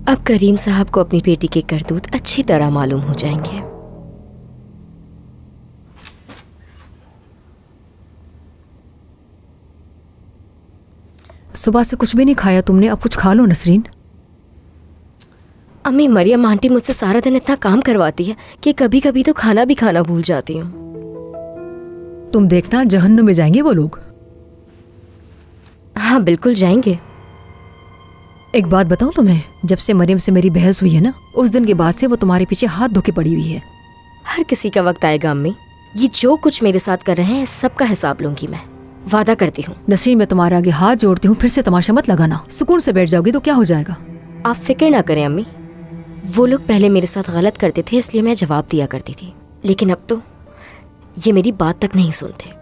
अब करीम साहब को अपनी बेटी के करतूत अच्छी तरह मालूम हो जाएंगे। सुबह से कुछ भी नहीं खाया तुमने, अब कुछ खा लो नसरीन। अम्मी, मरियम आंटी मुझसे सारा दिन इतना काम करवाती है कि कभी कभी तो खाना भी खाना भूल जाती हूँ। तुम देखना जहन्नुम में जाएंगे वो लोग। हाँ बिल्कुल जाएंगे। एक बात बताऊं तुम्हें, जब से मरियम से मेरी बहस हुई है ना, उस दिन के बाद से वो तुम्हारे पीछे हाथ धो के पड़ी हुई है। हर किसी का वक्त आएगा अम्मी, ये जो कुछ मेरे साथ कर रहे हैं सबका हिसाब लूंगी मैं, वादा करती हूँ। नसरीन, मैं तुम्हारे आगे हाथ जोड़ती हूँ, फिर से तमाशा मत लगाना। सुकून से बैठ जाओगी तो क्या हो जाएगा। आप फिक्र ना करें अम्मी, वो लोग पहले मेरे साथ गलत करते थे इसलिए मैं जवाब दिया करती थी, लेकिन अब तो ये मेरी बात तक नहीं सुनते।